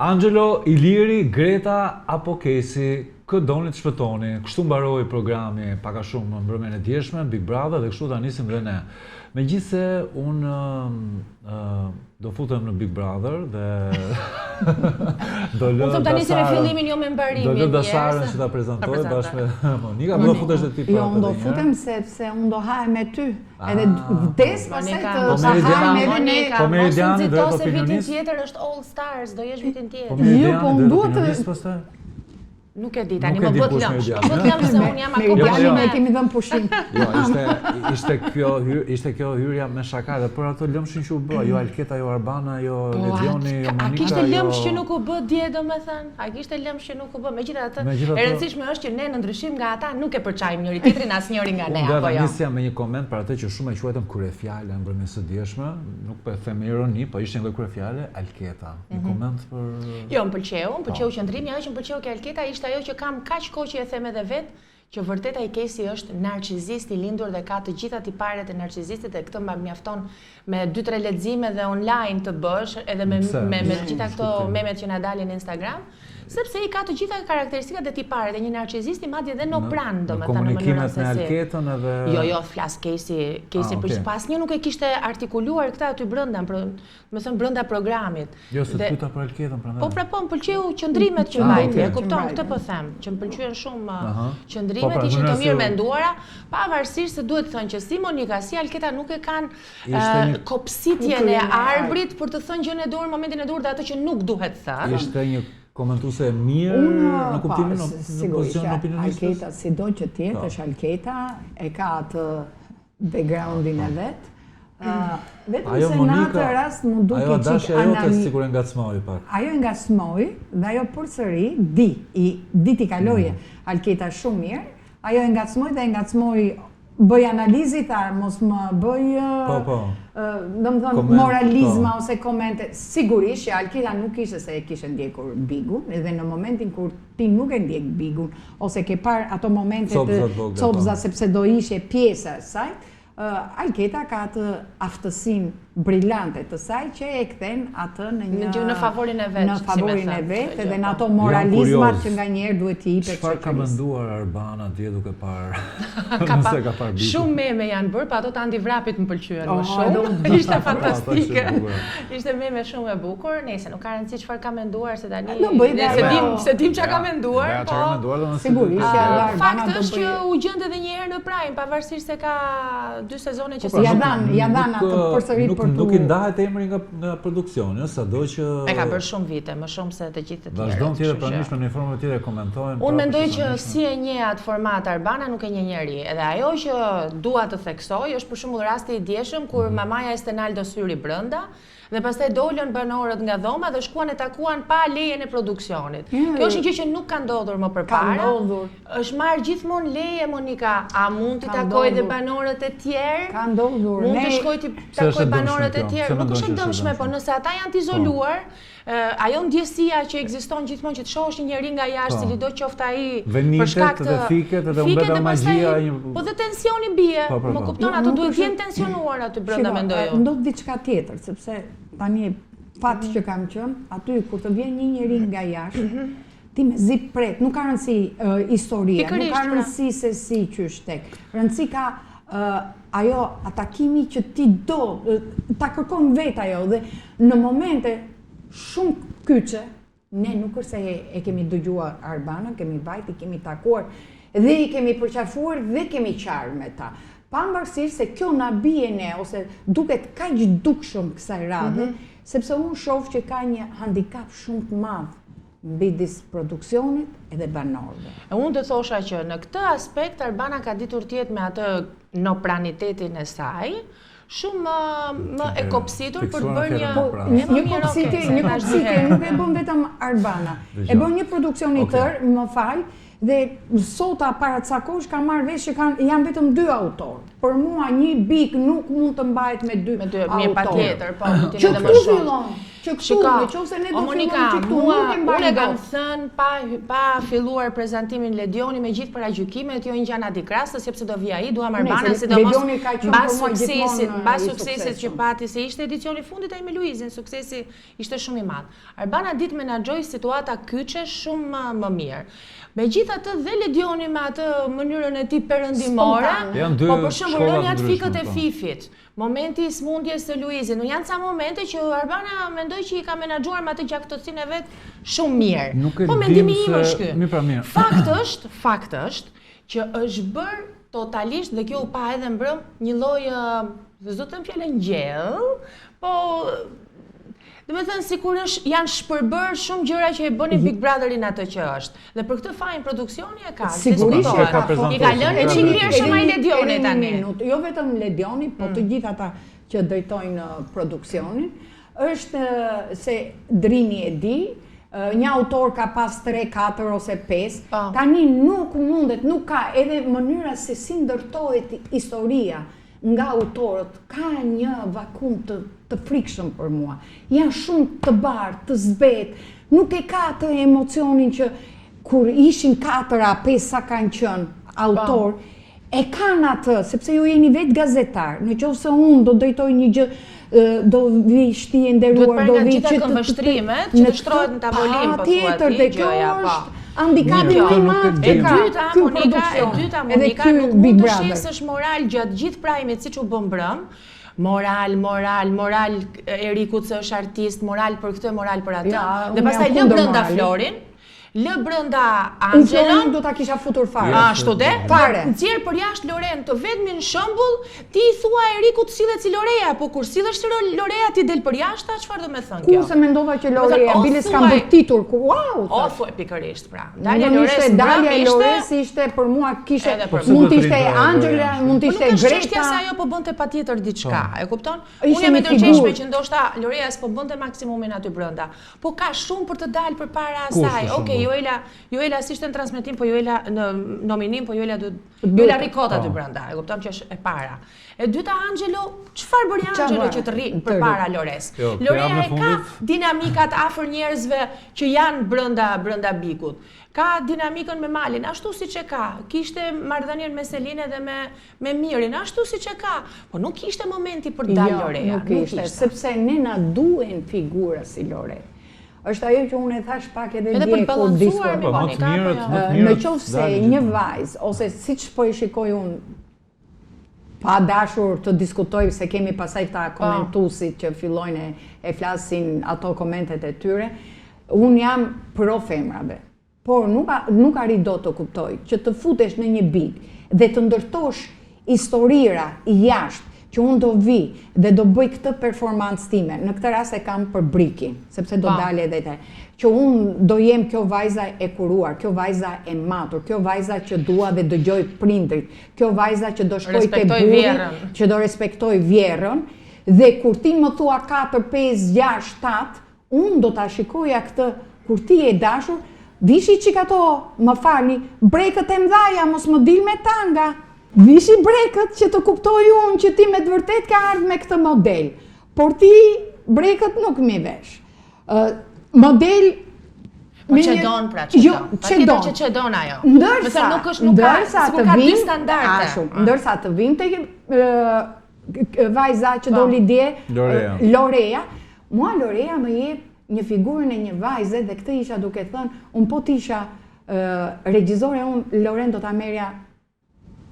Angelo, Iliri, Greta apo Kesi, kë doni të shpëtoni? Kështu mbaroi programi pak a shumë mbrëmjen e djeshme, Big Brother, dhe kështu ta nisim dhe ne. Megjithse unë do futem në Big Brother dhe do lë Unë ta nisim me fillimin jo me mbarimin. Do lë Dasarën që ta prezantoj bashkë me Monika, më do futesh dhe ti prapë. Jo, unë do futem sepse unë do hahem me ty. Edhe vdes pastaj të hahem edhe ne. Po Meridiani do të vitin opinionist. tjetër është All Stars, do jesh vitin tjetër. Jo, po unë duhet të Nuk e di tani, më bët lëmsh. Më bët lëmsh se unë jam akoma ne kemi dhënë pushim. Jo, ishte kjo hyrja me shaka dhe për ato lëmshin që u bë, jo Alketa, jo Arbana, jo Ledioni, jo Monika. A kishte lëmsh që nuk u bë dje, domethënë? A kishte lëmsh që nuk u bë? Megjithatë, e rëndësishme është që ne në ndryshim nga ata nuk e përçajmë njëri tjetrin asnjëri nga ne, apo jo. Nisja me një koment për atë që shumë e quajtëm kryefjale në mbrëmjen së djeshme, nuk po e them me ironi, po ishte një kryefjale Alketa. Një koment për Jo, më pëlqeu qëndrimi, ajo që më pëlqeu ke Alketa ishte ajo që kam kaq kohë që e them edhe vetë, që vërtet ai Kesi është narcisist i lindur dhe ka të gjitha tiparet e narcisistit dhe këtë mjafton me 2-3 lexime dhe online të bësh edhe me të gjitha këto memet që na dalin në Instagram, sepse i ka të gjitha karakteristikat dhe tiparet e një narcisist, madje edhe në pranë, domethënë në mënyrën se si. Alketën edhe Jo, flas Kesi për asnjë nuk e kishte artikuluar këtë aty brenda, domethënë brenda programit. Jo, se pyeta për Alketën prandaj. Po po, më pëlqeu qëndrimet që mbajti, e kupton këtë po them, që më pëlqyen shumë qëndrimet, ishin të mirë menduara, pavarësisht se duhet të thënë që si Monika, si Alketa nuk e kanë kopsitjen e arbrit për të thënë gjën e dur në momentin e dur dhe ato që nuk duhet thënë. Ishte një komentuese e mirë në kuptimin në pozicionin opinionistë. Alketa, sido që tjetë është Alketa, e ka atë backgroundin e vet. Vetëm se në atë rast më duke ajo dashja jote sikur e ngacmoi pak. Ajo e ngacmoi dhe ajo përsëri di t'i kaloje Alketa shumë mirë. Ajo e ngacmoi bëj analizi, tha, mos më bëj moralizma ose komente. Sigurisht që Alketa nuk ishte se e kishe ndjekur Bigun, edhe në momentin kur ti nuk e ndjek Bigun, ose ke parë ato momente të copza sepse do ishe pjesë e saj, Alketa ka atë aftësinë brillante të saj që e kthen atë në favorin e vet. Në favorin e vet, edhe në ato moralizmat që nganjëherë duhet t'i jepet. Çfarë ka menduar Arbana dje duke parë? Nëse ka parë Bigun. Shumë meme janë bërë, pa ato të Andi Vrapit më pëlqyen më shumë. Ishte fantastike. Ishte meme shumë e bukur. Nëse nuk ka rëndësi çfarë ka menduar se tani se dim çfarë ka menduar, po. Sigurisht që Arbana fakti është që u gjend edhe një herë në Prime, pavarësisht se ka 2 sezone që ja dhan atë përsëri për nuk i ndahet emri nga produksioni, sado që e ka bërë shumë vite, më shumë se të gjithë të tjerë. Vazhdon tjetër pranisht në një formë tjetër komentojnë. Unë mendoj që si e njeh atë format Arbana nuk e njeh njeri. Edhe ajo që dua të theksoj është për shembull rasti i djeshëm kur mamaja e Stenaldo syri brenda dhe pastaj dolën banorët nga dhoma dhe shkuan e takuan pa lejen e produksionit. Kjo është një gjë që nuk ka ndodhur më përpara. Është marrë gjithmonë leje Monika. A mund të takoj dhe banorët e tjerë? Ka ndodhur. Mund të shkoj të takoj banorët e tjerë. Nuk është e dëmshme, po nëse ata janë të izoluar, ajo ndjesia që ekziston gjithmonë që të shohësh një njeri nga jashtë, cili do qoftë ai për shkak të fiket edhe umbeta magjia. Po dhe tensioni bie. Më kupton, ato duhet të jenë tensionuar aty brenda mendoj unë. Ndodh diçka tjetër, sepse tani fat që kam qenë, aty kur të vjen një njeri nga jashtë, ti me zi pret, nuk ka rëndësi historia, nuk ka rëndësi se si qysh tek. Rëndësi ka ajo atakimi që ti do, ta kërkon vet ajo dhe në momente shumë kyçe, ne nuk është se e kemi dëgjuar Arbana, kemi vajt, i kemi takuar dhe i kemi përqafuar dhe kemi qarë me ta. Pavarësisht se kjo na bie ne, ose duket kaq dukshëm kësaj radhe, sepse unë shoh që ka një handicap shumë të madh midis produksionit edhe banorëve. Unë të thosha që në këtë aspekt Arbana ka ditur të jetë me atë nopranitetin e saj, shumë më e kopsitur për të bërë një kopsitje nuk e bën vetëm Arbana. E bën një produksion i tërë, më fal, dhe sota para ca kohësh ka marrë vesh që janë vetëm 2 autorë. Për mua një bik nuk mund të mbahet me 2 autorë. Mirë, patjetër, po, që këtu fillon, që që këtu, nëse ne do fillojmë që këtu nuk e mbajmë. Unë kam thënë pa filluar prezantimin Ledioni me gjithë paragjykimet, jo një gjana di krasë, sepse do vi ai, dua Arbana, sidomos mbas suksesit që pati se ishte edicioni fundit ai me Luizin, suksesi ishte shumë i madh. Arbana ditë menaxhoi situata kyçe shumë më mirë. Megjithatë dhe Ledioni me atë mënyrën e tij perëndimore, po për shembull rënja të fikët e Fifit, momenti i smundjes së Luizit, nuk janë ca momente që Arbana mendoj që i ka menaxhuar me atë gjaktësinë e vet shumë mirë. Po mendimi im është ky. Fakt është që është bërë totalisht dhe kjo u pa edhe mbrëm një lloj, do të them fjalën gjell, po do të thënë sikur janë shpërbër shumë gjëra që e bënin Big Brotherin atë që është. Dhe për këtë fajin produksioni e ka. Sigurisht i ka lënë çik lirshëm ai Ledioni tani. Jo vetëm Ledioni, po të gjithë ata që drejtojnë produksionin, është se Drini e di, një autor ka pas 3, 4 ose 5, tani nuk mundet, nuk ka edhe mënyra se si ndërtohet historia nga autorët, ka një vakum të frikshëm për mua. Janë shumë të barë, të zbet, nuk e ka të emocionin që kur ishin 4-5 sa kanë qënë autor, e kanë atë, sepse ju jeni vetë gazetar, në qoftë se unë do drejtoj një gjë, do vi shtije nderuar, do vi që të këmbështrimet, që të shtrohet në tavolim, po tjetër, dhe kjo është handikapi më i madh e dyta Monika nuk mund të shesësh moral gjatë gjithë prajmit siç u bën brëm. Moral Erikut se është artist, moral për këtë, moral për atë. Dhe pastaj lë brenda Florin, lë brenda Angelon, do ta kisha futur fare. Ashtu de, nxjerr për jashtë Loren, të vetmin shembull, ti i thua Erikut sillet si Lorea, po kur sillesh si Lorea ti del për jashtë, çfarë do të thënë kjo? Ku se mendova që Lorea biles ka mbërtitur, wow. O thuaj pikërisht pra. Dalja e Lores ishte për mua kishte mund të ishte Angela, mund të ishte Greta. Nuk është çështja se ajo po bënte patjetër diçka, e kupton? Unë jam e tërgjeshme që ndoshta Lorea s'po bënte maksimumin aty brenda, po ka shumë për të dalë përpara asaj. Okej, Joela si ishte në transmetim, po Joela në nominim, po Joela rikota aty brenda, e kupton që është e para. E dyta Angelo, çfarë bëri Angelo që të rri përpara Lores? Lorea e ka dinamikat afër njerëzve që janë brenda bikut. Ka dinamikën me Malin, ashtu siç e ka. Kishte marrëdhënien me Seline dhe me Mirin, ashtu siç e ka. Po nuk kishte momenti për dalë Lorea. Nuk kishte, sepse ne na duhen figura si Lore. Është ajo që unë e thash pak edhe dje kur diskutoj. Në qoftë se një vajzë ose siç po e shikoj unë, pa dashur të diskutoj se kemi pasaj këta komentuesit që fillojnë e flasin ato komentet e tyre, unë jam pro femrave, por nuk arrit do të kuptoj që të futesh në një big dhe të ndërtosh historira i jashtë që unë do vi dhe do bëj këtë performancë time, në këtë rast e kam për Brikin, sepse do dalë edhe te, që unë do jem kjo vajza e kuruar, kjo vajza e matur, kjo vajza që dua dhe dëgjoj prindrit, kjo vajza që do shkoj te burri, që do respektoj vjerrën, dhe kur ti më thua 4, 5, 6, 7, unë do ta shikoja këtë kur ti e dashur, vishi çik ato, më falni, brekët e mdhaja, mos më dil me tanga. Vishi brekët që të kuptoj unë që ti me të vërtet ka ardhë me këtë model, por ti brekët nuk mi vesh. Model... Po që donë pra që donë, pa tjetër që që donë ajo. Ndërsa të vim të vajza që doli dje, Lorea, mua Lorea më jep një figurën e një vajze dhe këtë isha duke thënë, unë po t'isha regjizore, unë Loren do t'a merja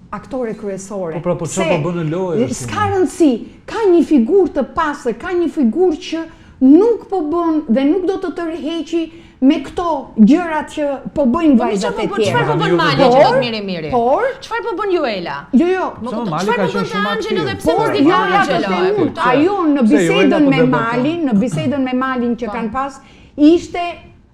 aktore kryesore. Po çfarë po bën në lojë? S'ka rëndësi, ka një figurë të pastër, ka një figurë që nuk po bën dhe nuk do të tërheqi me këto gjërat që po bëjnë vajzat e tjera. Çfarë po bën Mali që do të miri? Çfarë po bën Joela? Jo. Çfarë po bën Angelo dhe pse po di Angelo? Ajo në bisedën me Malin që kanë pas, ishte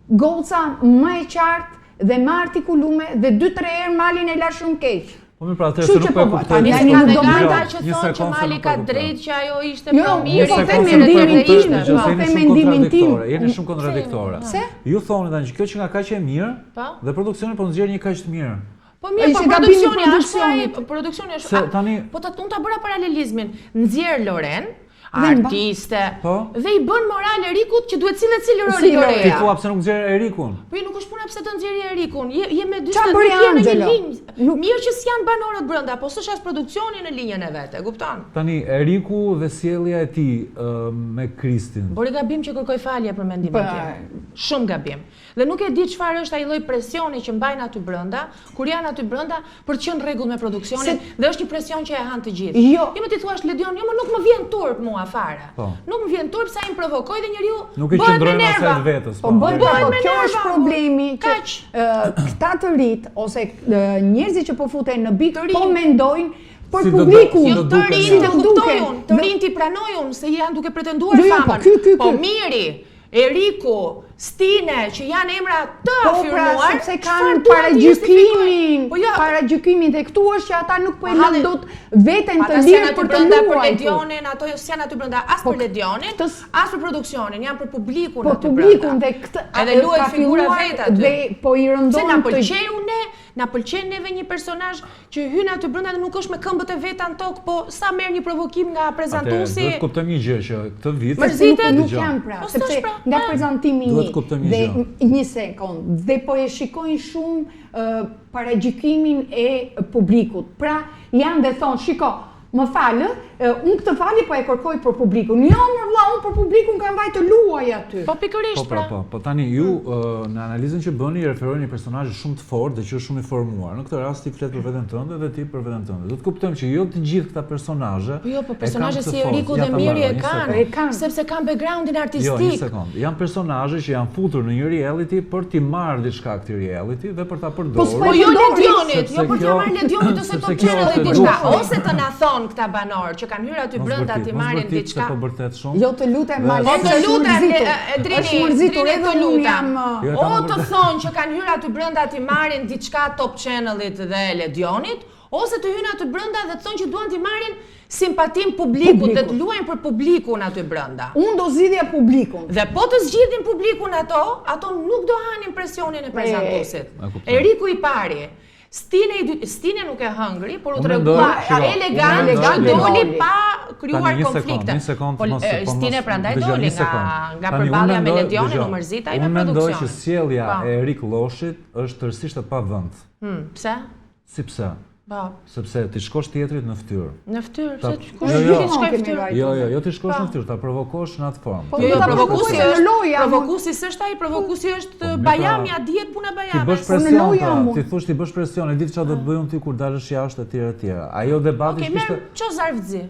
goca më e qartë dhe më artikulume dhe 2-3 herë Malin e la shumë keq. Po më pra atëherë se nuk po e kuptoj. Ka dhe gata që thonë që Mali ka drejt që ajo ishte pro mirë. Po them mendimin tim. Jeni shumë kontradiktore. Ju thoni tani që kjo që nga kaq e mirë, dhe produksioni po nxjerr një kaq të mirë. Po mirë, po produksioni është. Po unë ta bëra paralelizmin. Nxjerr Loren, artiste, dhe i bën moral Erikut që duhet cilë roli Lorea. Ti thua pse nuk nxjerr Erikun? Po nuk është puna pse të nxjerrë Erikun. Je me 42 në një linjë. Mirë që s'janë banorët brenda, po s'është as produksioni në linjën e vet, e kupton? Tani Eriku dhe sjellja e tij me Kristin. Bëri gabim që kërkoi falje për mendimin tim. Shumë gabim. Dhe nuk e di çfarë është ai lloj presioni që mbajnë aty brenda, kur janë aty brenda për të qenë rregull me produksionin, dhe është një presion që e han të gjithë. Jo më ti thua Ledion, jo më nuk më vjen turp mua fare. Nuk më vjen turp sa i provokoj dhe njeriu nuk e qëndron asaj vetës. Po kjo është problemi që këta të rit ose njerëzit që po futen në bik po mendojnë për publikun. Të rinj të kuptojun, të rinj ti pranojun se janë duke pretenduar famën. Po miri, Eriku, Stine, që janë emra të afirmuar, sepse kanë paragjykimin dhe këtu është që ata nuk po e lënë dot veten të lirë për të luajtur. Për Ledionin, ato janë aty brenda as për Ledionin, as për produksionin, janë për publikun aty brenda. Po publikun dhe këtë edhe luajnë figura vetë aty. Dhe po i rëndon na pëlqen neve një personazh që hyn aty brenda dhe nuk është me këmbët e veta në tokë, po sa merr një provokim nga prezantuesi. Duhet kuptojmë një gjë që këtë vit nuk janë pra, sepse nga prezantimi dhe një sekond, dhe po e shikojnë shumë paragjykimin e publikut. Pra janë dhe thonë, shiko, më falë, unë këtë falje po e kërkoj për publikun. Jo, më vlla, unë për publikun kam vaj të luaj aty. Po pikërisht pra. Po tani ju në analizën që bëni referojnë një personazh shumë të fortë dhe që është shumë i formuar. Në këtë rast ti flet për veten tënde dhe ti për veten tënde. Do të kuptojmë që jo të gjithë këta personazhe. Po jo, po personazhe si Eriku dhe Miri e kanë, sepse kanë backgroundin artistik. Jo, një sekond. Janë personazhe që janë futur në një reality për t'i marrë diçka këtij reality dhe për ta përdorur. Po jo Ledionit, jo për t'ia marrë Ledionit ose Top Channel diçka, ose të na thon këta banorë që kanë hyrë aty brenda ti marrin diçka. Jo të lutem, të lutem Drini, të lutem. O të thonë që kanë hyrë aty brenda ti marrin diçka Top Channelit dhe Ledionit, ose të hyjnë aty brenda dhe të thonë që duan ti marrin simpatim publikut dhe të luajnë për publikun aty brenda. Unë do zgjidhja publikun. Dhe po të zgjidhin publikun ato nuk do hanin presionin e prezantuesit. Eriku i pari. Stine nuk e hëngri, por u tregua elegant që doli pa krijuar konflikte. Stine prandaj doli nga përballja me Ledionin, u mërzita ai me produksion. Unë mendoj që sjellja e Erik Lloshit është tërësisht e pavend. Pse? Si pse? Po. Sepse ti shkosh teatrit në fytyrë. Në fytyrë, pse ti shkosh në fytyrë? Jo, ti shkosh në fytyrë, ta provokosh në atë formë. Jo, provokuesi s'është ai, provokuesi është Bajami, a dihet puna Bajami. Ti bësh presion, ti thosh ti bësh presion, e di çfarë do të bëjun ti kur dalësh jashtë etj etj. Ajo debati ishte Çozarvzi.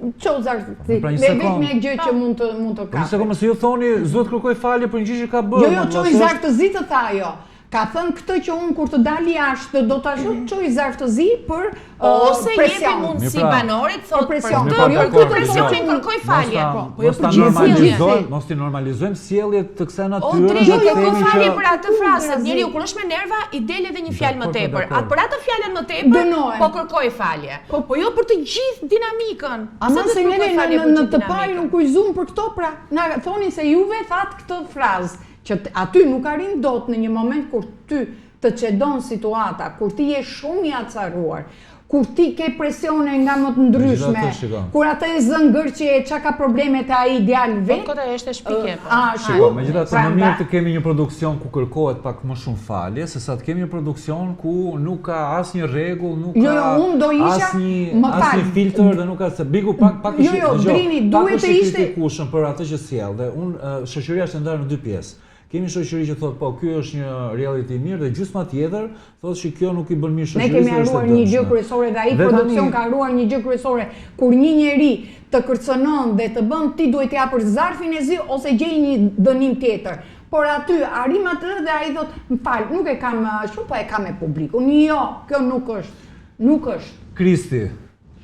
Me vetëm një gjë që mund të ka. Një sekondë, se ju thoni, zot kërkoj falje për një gjë që ka bërë. Jo, Çozarvzi të tha ajo. Ka thënë këtë që unë kur të dali jashtë do ta çoj zarftëzi për ose jepi mundësi banorit thotë presion. Për presionin kërkoj falje. Po jo për gjithë. Mos ti normalizojmë sjelljet të kësaj natyre. Jo kërkoj falje për atë frasë. Njeriu kur është me nerva i del edhe një fjalë më tepër. Atë për atë fjalën më tepër po kërkoj falje. Po jo për të gjithë dinamikën. Ama se në të parë nuk kujzum për këto, pra na thonin se juve thatë këtë frazë. Që aty nuk arrin dot në një moment kur ty të çedon situata, kur ti je shumë i acaruar, kur ti ke presione nga më të ndryshme, kur atë e zën gërçi çka ka problemet e ai djalë vet. Po këtë është shpikje. Megjithatë më mirë të kemi një produksion ku kërkohet pak më shumë falje, sesa të kemi një produksion ku nuk ka asnjë rregull, nuk ka asnjë filtr dhe nuk ka se bigu pak Drini duhet të ishte kushën për atë që sjell dhe unë shoqëria është ndarë në dy pjesë. Kemi shoqëri që thotë po ky është një reality mirë dhe gjysma tjetër thotë se kjo nuk i bën mirë shoqërisë. Ne kemi harruar një gjë kryesore dhe ai produksion ka harruar një gjë kryesore. Kur një njeri të kërcënon dhe të bën ti duhet të japësh zarfin e zi ose gjej një dënim tjetër. Por aty arrim atë dhe ai thotë, "M'fal, nuk e kam ashtu, po e kam me publikun." Jo, kjo nuk është. Kristi.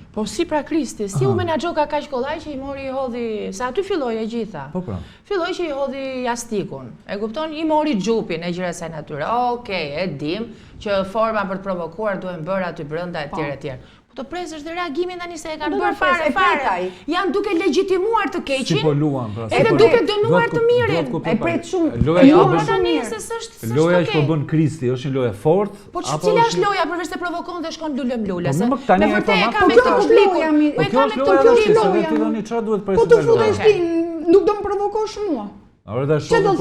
Po si pra Kristi, si u menaxhoka kaq kollaj që i mori i hodhi, se aty filloi e gjitha. Po pra. Filloi që i hodhi jastikun. E kupton? I mori xhupin e gjëra saj natyre. Okej, e dim që forma për të provokuar duhen bërë aty brenda etj etj. Po të presësh dhe reagimin tani se e kanë Do bërë ta pres, e fare. pret ai. Janë duke legjitimuar të keqin. Si po luan, pra. Edhe duke dënuar të mirin. E pret shumë. Loja Jo, që po bën tani se s'është loja që po okay. bën Kristi, është një lojë fort. Po cila është loja përveç se provokon dhe shkon lulem lule. Po, më tani Me e vërtet e format- ka po, me kjo këtë është loja, publikun. Po e kjo ka me është këtë loja është se loja. ti tani çfarë duhet Po presim. të futesh ti, nuk do më provokosh mua. Ora da Ç'do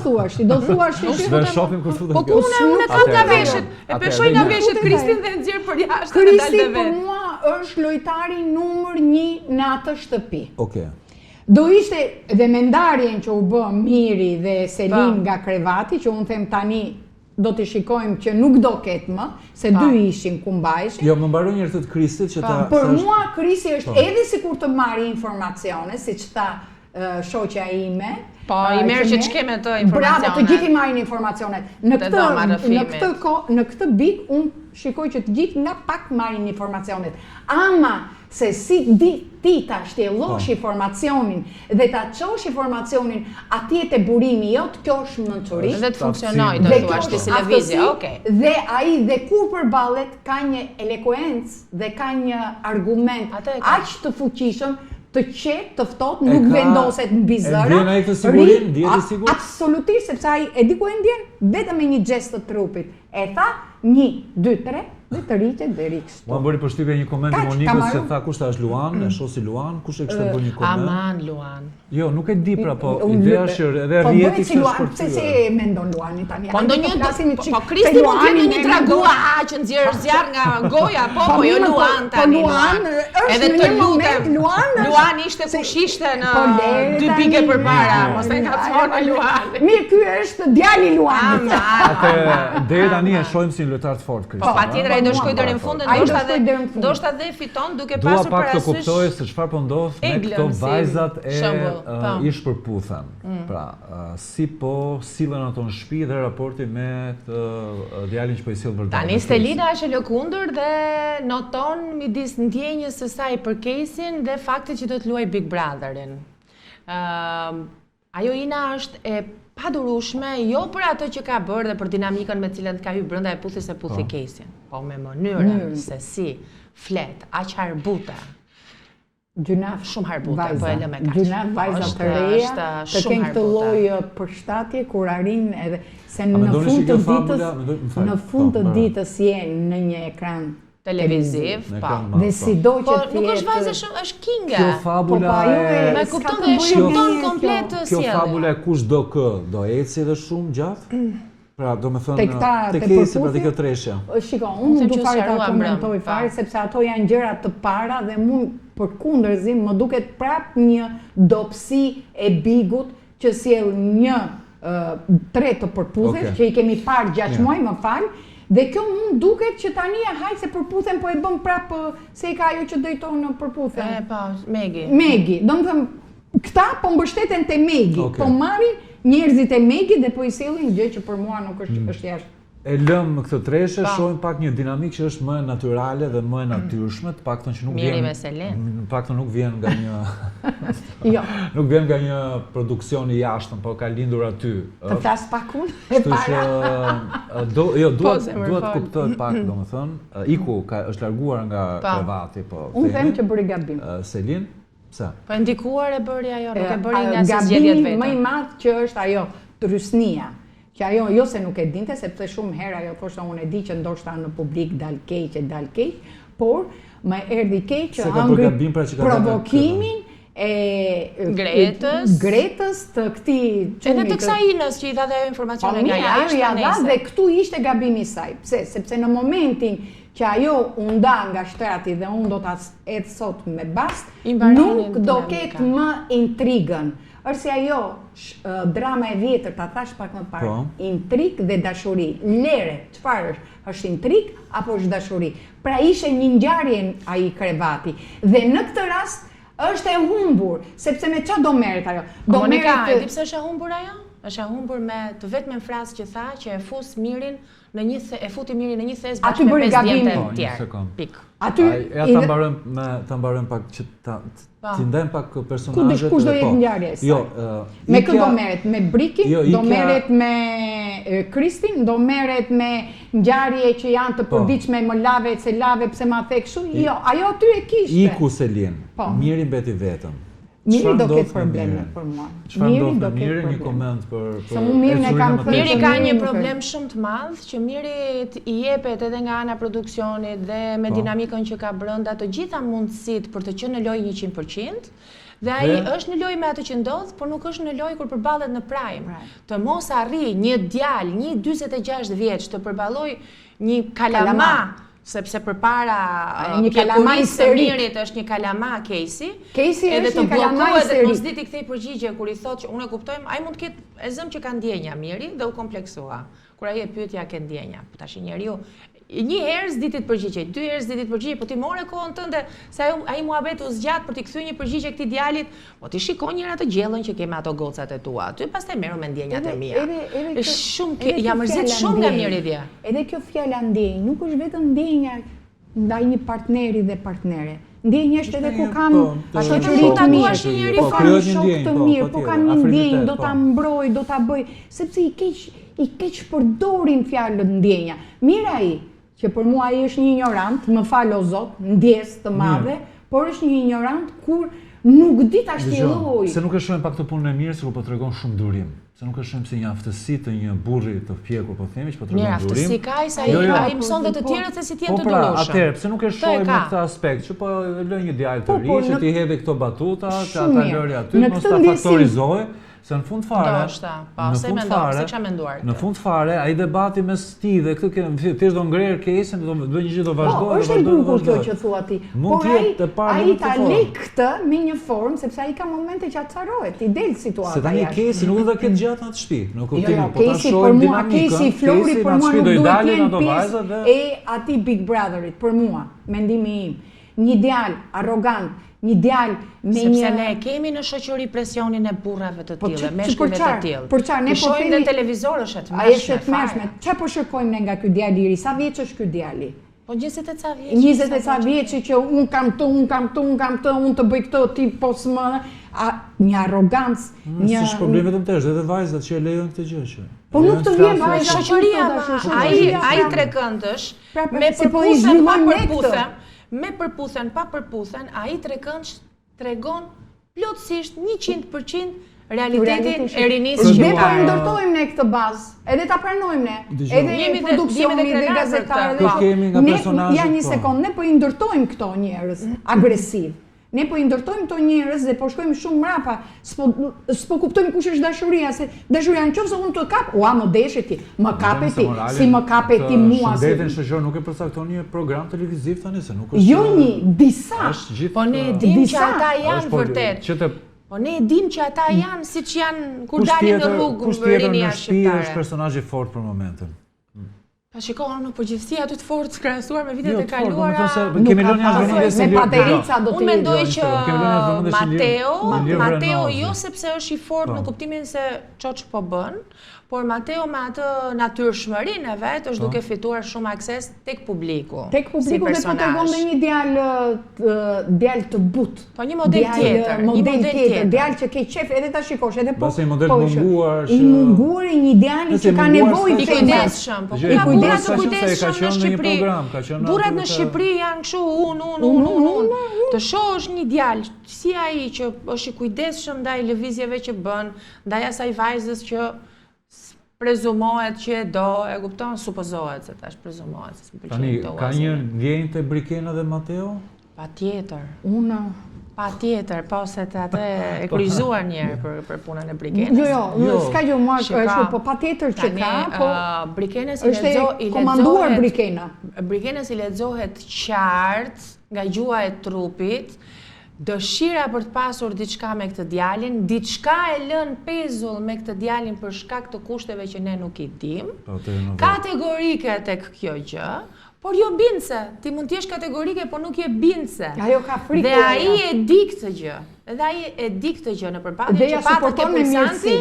thuash ti? Do thuash ti? Do shohim kur futet. Po unë kam nga veshët, e peshoj nga veshët Futet Kristin ai. dhe nxjerr për jashtë dhe Kristi dal dhe për vet. mua është lojtari numër 1 në atë shtëpi. Okej. Do ishte dhe me ndarjen që u bë Miri dhe Selin nga krevati, që unë them tani do të shikojmë që nuk do ketë më, se dy ishin ku mbajshin. Jo, më mbaroj një herë të Kristit që ta Për mua Krisi është edhe sikur të marrë informacione, siç tha shoqja ime. Po, i merr që ç'kemë të informacione. Bravo, të gjithë i marrin informacionet. Në Të dhoma rrëfimit. në këtë bik unë shikoj që të gjithë nga pak marrin informacionet. Ama se si ti ta shtjellosh informacionin dhe ta çosh informacionin atje te burimi jot, kjo është mençuri. Dhe të funksionojë, do Dhe thuash ti kjo si është lëvizje, aftësi, okay. Dhe ai dhe kur përballet ka një elokuencë dhe ka një argument Atë e ka. aq të fuqishëm, të qetë, të ftohtë, nuk vendoset mbi zëra. E ndjen ai këtë sigurinë, ndjet i sigurt? Absolutisht, sepse ai e di ku e ndjen, vetëm me një gjest të trupit. E tha 1, 2, 3 dhe të rritet dhe rikës. Mua bëri përshtypje një koment i Kaq, Monikës ka se marrë? tha kush ta është Luan, e shoh si Luan, kush e kishte bërë një koment. Aman Luan. Jo, nuk e di pra, po ideja është edhe po rrjeti bëhet si kishte Luan, pse shkërcyer. se mendon Luani tani? Po Hajde ndonjë të flasim një çik po te Kristi mund të Luani, jetë një ne tragua Luan. që nxjerr zjarr nga goja, po jo mirë, Luan po tani. Luan është Edhe në të një moment, lutem. Luan është- Luan ishte kush ishte në Po lere 2 tani, pike përpara, mirë. mos e ngacmon me Luan. Mirë, ky është djali i Luanit. Atë deri tani e shohim si një lojtar të fortë Kristi. Po patjetër ai do shkojë deri në fund dhe Ai do ndoshta shkojë deri në fund. ndoshta dhe fiton duke Dua pasur pak të parasysh. kuptoj se çfarë po ndodh me Eglën, këto si vajzat e shembull, po. ish përputhen. Pra, si po sillen ato në shtëpi dhe raporti me këtë djalin që po i sill vërtet. Tani Stelina është e lëkundur dhe noton midis ndjenjës së saj për kesin dhe faktit që do të luaj Big Brotherin. Ajo Ina është e padurueshme jo për ato që ka bërë dhe për dinamikën me cilën ka hyrë brenda e puthi se puthi kesin, po me mënyrën se si flet, aq harbuta. Gjunaf Shumë harbuta, po e lë me kaq. Gjunaf vajza të reja, të shumë kenë këtë harbuta. lloj përshtatje kur arrin edhe se A në mendoni fund se të kjo ditës, fabula, më fal, në fund të po, ditës je në një ekran Televiziv, Në po. ekran madh, dhe po. sido Po që ti nuk është vajzë shumë, është kinga. Kjo fabula Po, ajo e Me s'ka kupton të dhe e bëjë shqipton me komplet kjo. kjo sjelljen. fabula e kush do kë, do eci edhe shumë gjatë? Pra, do me thënë, Te këta, te te kesi, pra te përputhje? kjo treshja. Shiko, Unë unë them nuk që fare ta sqaruam komentoj brëm, fare, pa. sepse ato janë gjëra të para dhe mund përkundërzi më duket prap një dobësi e bigut që sjell një tre të përputhjes, Okej. që i kemi parë 6 Ja. muaj, më fal, dhe kjo mund duket që tani haj se përputhen po e bën prap se i ka ajo që drejton në përputhjen. Po, Megi. Megi, do më thëmë, këta po mbështeten te Megi, Okej. po marrin njerëzit e Megi dhe po i sillin gjë që për mua nuk është jashtë. E lëm këtë treshe, Pa. shohim pak një dinamikë që është më natyrale dhe më e natyrshme, të paktën që nuk Miri vjen. me Selin. Në paktën nuk vjen nga një Jo, nuk vjen nga një produksion i jashtëm, po ka lindur aty. të flas pak unë e Kështu që para. duhet zemër, duhet fal. kuptoj pak, domethënë, Iku është larguar nga Pa. krevati, po. Unë them themi. që bëri gabim. Selin, pse? Po e ndikuar e bëri ajo, nuk e bëri nga se zgjedhjet Gabimi vetë. më i madh që është ajo trysnia. Që ajo jo se nuk e dinte, sepse shumë herë ajo thoshte unë e di që ndoshta në publik dal keq, por më erdhi keq Se që ka bërë gabim, pra që ka dalë provokimin Gretës të këtij Edhe të kësaj Inës që i dha dhe ajo informacione nga ajo jashtë, ja dha nejse. dhe këtu ishte gabimi i saj. Pse? Sepse në momentin që ajo u nda nga shtrati dhe unë do ta edh sot me bast, I mbaronin nuk do dinamika. ketë më intrigën. Është si ajo drama e vjetër, ta thash pak më parë, Po. intrigë dhe dashuri. Lere, çfarë është? Është intrigë apo është dashuri? Pra ishte një ngjarje ai krevati. Dhe në këtë rast është e humbur, sepse me çfarë do merret ajo? Do Monika, merret e di pse është e humbur ajo? është e humbur me të vetmen frasë që tha që e futi mirin në një thes Aty bashkë me bëri 5 gabim. djemtë Po, të një tjerë. sekond. Pik. Aty Ta mbarojmë pak që ti ndajmë pak personazhet. Kush do jetë ngjarjes? Jo, me kë do merret? Me Brikin, do merret me Kristin, do merret me ngjarje që janë të përditshme, më lave, se lave, pse ma the kështu? Jo, ajo aty e kishte. Iku Selin. Miri mbeti vetëm. Miri do ketë probleme për mua. Miri do ketë probleme. Një koment për Miri ka një problem shumë të madh që Miri i jepet edhe nga ana produksionit dhe me dinamikën që ka brenda të gjitha mundësitë për të qenë në lojë 100%. Dhe ai është në lojë me atë që ndodh, por nuk është në lojë kur përballet në prime. Të mos arri një djalë, një 46 vjeç të përballoj një kalama, sepse përpara pjekurisë së Mirit është një kalama Casey, edhe të bllokohet dhe mos dit i kthej përgjigje kur i thotë që unë e kuptoj, ai mund të ketë e zëm që ka ndjenja Miri dhe u kompleksua. Kur ai e pyetja ke ndjenja, po tash njeriu një herë s'ditit përgjigje, 2 herë s'ditit përgjigje, po ti more kohën tënde se ai muhabet u zgjat për t'i kthyer një përgjigje këtij djalit, po ti shikon njëra të gjellën që kemi ato gocat e tua. Ty pastaj merru me ndjenjat e mia. Është shumë ja mërzit shumë nga Miri dia. Edhe kjo fjala ndjenjë nuk është vetëm ndjenja ndaj një partneri dhe partnere. Ndjenja është edhe ku kam shoqëri të mirë, po kam shok të mirë, po kam një ndjenjë, do ta mbroj, do ta bëj, sepse i keq përdorin fjalën ndjenja. Mirë ai që për mua ai është një ignorant, më fal o Zot, ndjes të madhe, por është një ignorant kur nuk di ta shtjelloj. Se nuk e shohim pak të punën e mirë, se po tregon shumë durim. Se nuk e shohim si një aftësi të një burri të fjekur, po themi që po tregon durim. Mirë, aftësi ka ai mëson dhe të tjerët se si të jenë të durueshëm. Atëherë, pse nuk e shohim në këtë aspekt, që po lë një djalë të ri, që ti hedhë këto batuta, që ata lëri aty, mos ta faktorizoje. Se në fund fare, në fund fare, ai debati mes ti dhe këtë thjesht do ngrer kesin, do bëj një gjë, do vazhdoj. Është e bukur kjo që thua ti. Por ai ta lë këtë me një formë, sepse ai ka momente që acarohet, i del situata. Se tani kesi nuk do ta ketë gjatë atë shtëpi, në kuptimin, po ta shohim dinamikën. Kesi Flori për mua nuk duhet të jenë pjesë e atij Big Brotherit, për mua, mendimi im. Një djalë arrogant, një djalë me një... Sepse ne kemi në shoqëri presionin e burrave të tillë, meshkujve të tillë. Për çfarë ne po themi në televizor është të mëshme. Ai është të mëshme. Çfarë po shikojmë ne nga ky djalë i ri? Sa vjeç është ky djali? Po 20 e ca vjeç. 20 e ca vjeç që un kam të, un të bëj këtë, ti po s'më një arrogancë, një s'është problem vetëm tesh, edhe vajzat që e lejojnë këtë gjë që. Po nuk të vjen vajza shoqëria, ai trekëndësh me përputhjen pa përputhjen. Me përputhen, pa përputhen, ai tregon plotësisht 100% realitetin e rinisë shqiptare. Dhe po ndërtojmë ne këtë bazë, edhe ta pranojmë ne, edhe produksioni dhe gazetarët. Ja një sekond, ne po i ndërtojmë këto njerëz agresiv. Ne po i ndërtojmë këto njerëz dhe po shkojmë shumë mrapa, s'po kuptojmë kush është dashuria, se dashuria nëse unë të kap, më deshe ti, më kape ti, si më kape ti mua. Shëndetin shoqëror nuk e përcakton një program televiziv tani, se nuk është. Jo një, disa. Po ne e dim që ata janë vërtet. Po ne e dim që ata janë siç janë kur dalin në rrugë rinia shqiptare. Është personazh i fortë për momentin. Pa shikon në përgjithësi aty të fortë krahasuar me vitet e kaluara. Kemi lënë vëmendje se Paterica do të. Unë mendoj që Mateo jo sepse është i fortë në kuptimin se çoç po bën, por Mateo me atë natyrshmërinë e vet është duke fituar shumë akses tek publiku. Tek publiku dhe po tregon me një djalë të butë. Po një model tjetër, djalë që ke qef edhe ta shikosh, edhe po. Pastaj model munguar. I munguar një djalë që ka nevojë i kujdesshëm. Po ja burrat të kujdesshëm në Shqipëri. Burrat në Shqipëri janë kështu unë. Të shohësh një djalë si ai që është i kujdesshëm ndaj lëvizjeve që bën, ndaj asaj vajzës që prezumohet që e do, e kupton, supozohet se tash prezumohet se s'm pëlqen këto. Ka një ndjenjë te Brikena dhe Mateo? Patjetër. Patjetër, po se atë e kryzuar një herë për punën e Brikenës. Jo, s'ka gjë mua kështu, po patjetër që ka, po Brikenës i komanduar Brikena. Brikenës i lexohet qartë nga gjuha e trupit, dëshira për të pasur diçka me këtë djalin, diçka e lën pezull me këtë djalin për shkak të kushteve që ne nuk i dim. Kategorike tek kjo gjë, por jo bindse. Ti mund t'jesh kategorike, por nuk je bindse. Ajo ka frikë. Dhe ai e di këtë gjë. Dhe ai e di këtë gjë në përbatje që patët ke pulsanti.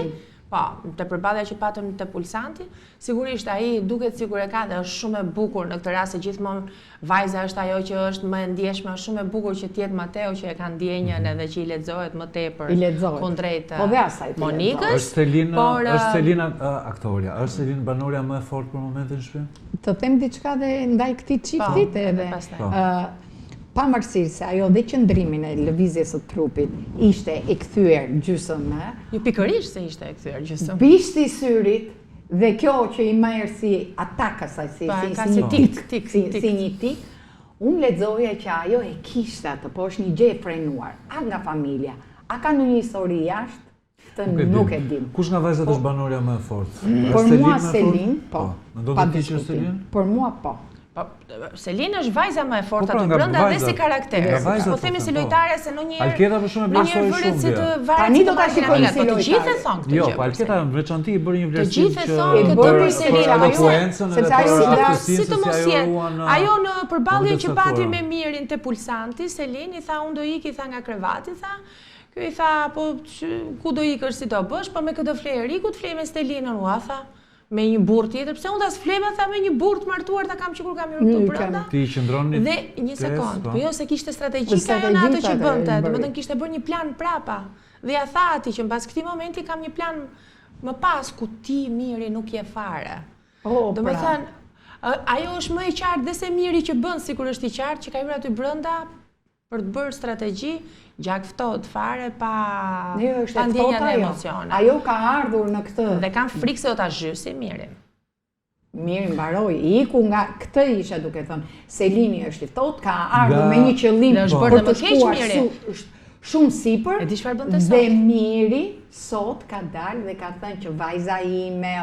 Po, të përballja që patëm të Pulsanti, sigurisht ai duket sikur e ka dhe është shumë e bukur në këtë rast se gjithmonë vajza është ajo që është më e ndjeshme, është shumë e bukur që tjetë Mateo që e ka ndjenjën edhe që i lexohet më tepër kundrejt Monikës. Është Selina aktoria, është Selina banorja më e fortë për momentin në shtëpi? Të them diçka dhe ndaj këtij çiftit edhe pavarësisht se ajo dhe qëndrimin e lëvizjes së trupit ishte e kthyer gjysmë. Jo pikërisht se ishte e kthyer gjysmë. Bishti i syrit dhe kjo që i merr si atak asaj si një tik. Unë lexoja që ajo e kishte atë, po është një gjë e frenuar. A nga familja, a ka ndonjë histori jashtë? Nuk e dim. Kush nga vajzat është banorja më e fortë? Për mua Selin, po. Mendon ti që është Selin? Për mua po. Selin është vajza më e fortë aty brenda dhe si karakter. Po themi si lojtare se ndonjëherë Alketa për shumë vlerësoi shumë. Tani do ta shikojmë si lojtare. Të gjithë thonë këtë gjë. Jo, po Alketa në veçantë i bëri një vlerësim. Të gjithë thonë këtë bëri Selina, sepse ajo sidomos ajo në përballje që pati me Mirin te Pulsanti, Selin i tha unë do iki tha nga krevati tha. Ky i tha po ku do ikësh si do bësh, po me këtë flejerikut flej me Stelinën ua tha. Me një burr tjetër, pse unë tas flema tha me një burr të martuar ta kam sikur kam hyrë këtu brenda. Ti qëndroni. Dhe një sekond, po jo se kishte strategjike ajo në ato që bënte, domethënë kishte bërë një plan prapa. Dhe ja tha atij që mbas këtij momenti kam një plan më pas ku ti Miri nuk je fare. Domethënë ajo është më e qartë dhe se Miri që bën sikur është i qartë që ka hyrë aty brenda për të bërë strategji, gjak ftohtë fare pa ndjenja e emocione. Ajo ka ardhur në këtë. Dhe kanë frikë se do ta zhysi Mirin. Miri mbaroi, iku nga këtë isha duke thënë. Selini është i ftohtë, ka ardhur me një qëllim për të shkuar shumë sipër. E di çfarë bën te sot? Dhe Miri sot ka dalë dhe ka thënë që vajza ime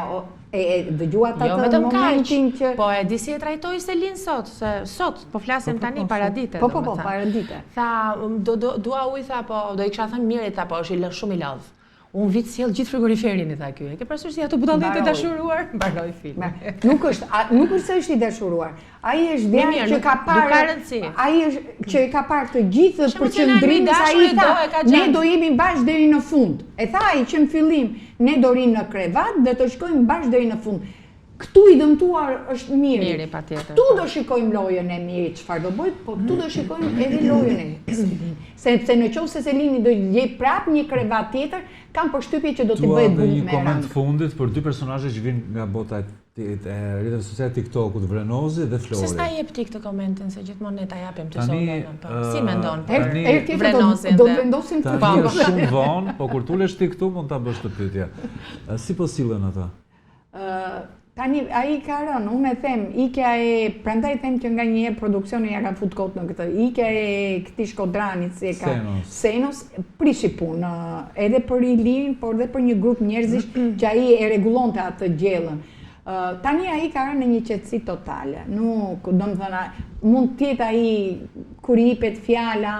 e dëgjuat atë momentin që... Po e di si e trajtoi Selin sot, se sot, po flasim tani paradite. Po, paradite. Tha, dua uj, tha, po, do i kisha thënë Mirit, tha, po, është shumë i lodh. Unë vitë sjell gjithë frigoriferin, i tha ky. E ke parasysh si ato butallet e dashuruar? Mbaroi filmi. Nuk është se është i dashuruar. Ai është djalë që ka parë. Ai është që e ka parë të gjithë përqendrimin se ai tha, ne do jemi bashkë deri në fund. E tha ai që në fillim ne do rinë në krevat dhe të shkojmë bashkë deri në fund. Këtu i dëmtuar është Miri. Miri patjetër. Këtu do shikojmë lojën e Mirit çfarë do bëjë, po këtu do shikojmë edhe lojën e Selinit. Sepse nëse Selini do jep prap një krevat tjetër, kam përshtypje që do t'i bëhet bunë me një koment fundit për dy personazhe që vinë nga bota e rrjeteve sociale TikTokut, Vrenozi dhe Flori. Pse s'ta jep ti këtë komentin se gjithmonë ne ta japim të sonë. Si mendon? Vrenozin do vendosim të shumë vonë, po kur tulesh ti këtu mund ta bësh të pyetje. Si po sillen ata? Tani, ai ka rënë, unë e them, ikja e, prandaj them që nga një produksioni ja ka fut kot në këtë, ikja e këtij Shkodranit, si e ka Senos, prishi punë, edhe për Ilin, por edhe për një grup njerëzish që ai e rregullonte atë gjellën. Tani ai ka rënë në një qetësi totale. Nuk, domethënë, mund të jetë ai kur i jepet fjala,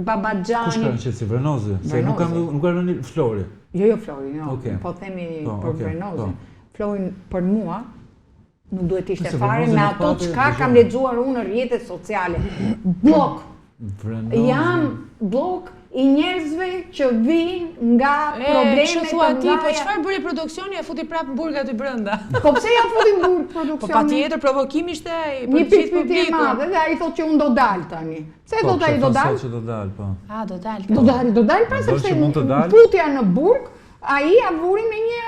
babaxhani. Kush ka në qetësi? Vrenozi? Se nuk ka rënë Flori. Jo, Flori, jo. Po themi për Vrenozin. Florin për mua nuk duhet ishte fare me ato çka kam lexuar unë në rrjetet sociale. Blok. Jam blok i njerëzve që vijnë nga probleme të mëdha. Po çfarë bëri produksioni e futi prapë në burg aty brenda? Po pse ja futi në burg produksioni? Po patjetër provokimi ishte për një gjithë publikun. Madhe dhe ai thotë që unë do dal tani. Pse thotë ai do dal? Po, do dal, po. Do dal. Do dal pra sepse futja në burg, ai ja vuri me një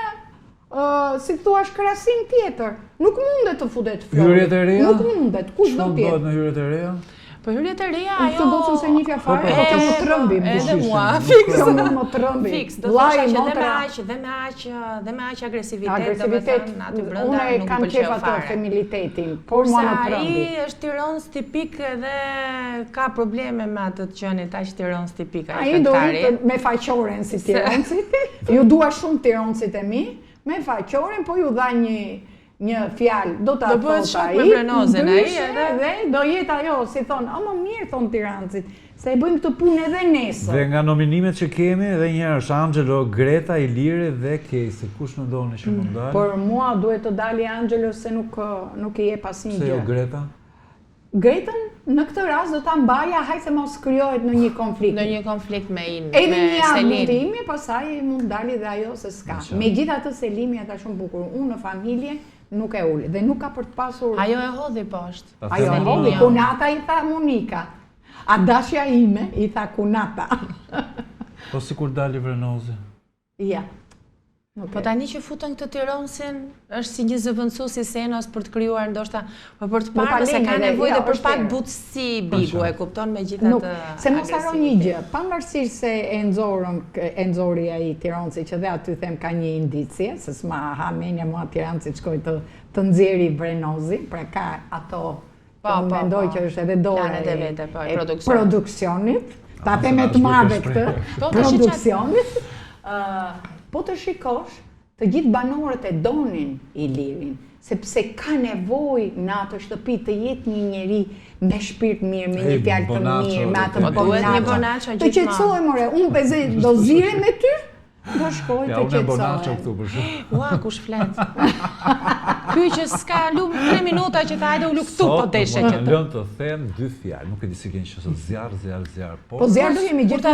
si të thuash krasim tjetër. Nuk mundet të futet Flori. Hyrjet e reja? Nuk mundet. Kush do tjetë? Çfarë në hyrjet e reja? Po hyrjet e reja ajo... Unë të docën se një fare, po që më trëmbim. Edhe mua, fiks. Më trëmbim. Fiks, do të thosha që dhe me aq agresivitet, do me thënë aty brenda nuk kam qef ato femilitetin, por mua më trëmbi. Ai është tironës tipik dhe ka probleme me atë të qenit aq tironës tipik. Ai do me faqoren si tironësit. Ju dua shumë tironësit e mi. Me faqoren, po ju dha një fjalë, do ta thotë ai. Do bëhet shok me Vrenozin ai edhe do jetë ajo, si thonë, më mirë thon tirancit, se e bëjmë këtë punë edhe nesër. Dhe nga nominimet që kemi, edhe një herë është Angelo, Greta, Iliri dhe Casey. Kush mendoni që mund dalë? Por mua duhet të dali Angelo se nuk i jep asnjë gjë. Pse jo Greta? Gretën në këtë rast do ta mbaja, hajde se mos krijohet në një konflikt. Në një konflikt me Edhe një javë mund të Selin. imi, pastaj mund dali dhe ajo se s'ka. Megjithatë Selimi ata shumë bukur. Unë në familje nuk e uli dhe nuk ka për të pasur. Ajo e hodhi poshtë. Ajo e hodhi, Kunata i tha Monika. A dashja ime i tha Kunata. Po sikur dali Vrenozi. Ja. Po tani që futën këtë Tironsin, është si një zëvendësues i Senos për të krijuar ndoshta, po për të parë se ka nevojë dhe për pak butësi Bigu, e kupton megjithatë. Se mos haro një gjë, pavarësisht se e nxori ai Tironsi që dhe aty them ka një indicje, se s'ma ha menja mua Tiranci të shkoj të nxjerri Vrenozi, pra ka ato mendoj që është edhe dora e produksionit, ta them të madhe këtë, produksionit. Po të shikosh, të gjithë banorët e donin Ilirin, sepse ka nevojë në atë shtëpi të jetë një njeri me shpirt mirë, me një fjalë të mirë, me atë Bonaço. Të qetësoj more, unë pse do zire me ty, do shkoj të qetësoj. Ja, unë Bonaço këtu për shkak. Ua, kush flet. Ky që s'ka lum 3 minuta që tha hajde u lu këtu po deshe që të. Lëm të them 2 fjalë, nuk e di si keni qenë zjarr. Po zjarr do jemi gjithë.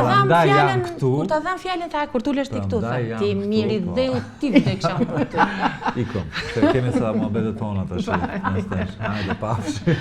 Kur ta dham fjalën tha kur tulesh ti këtu tha. Ti miri dhe ti dhe kisha për ty. Ikom, se kemi sa mohabetet tona tash. Hajde pafshi.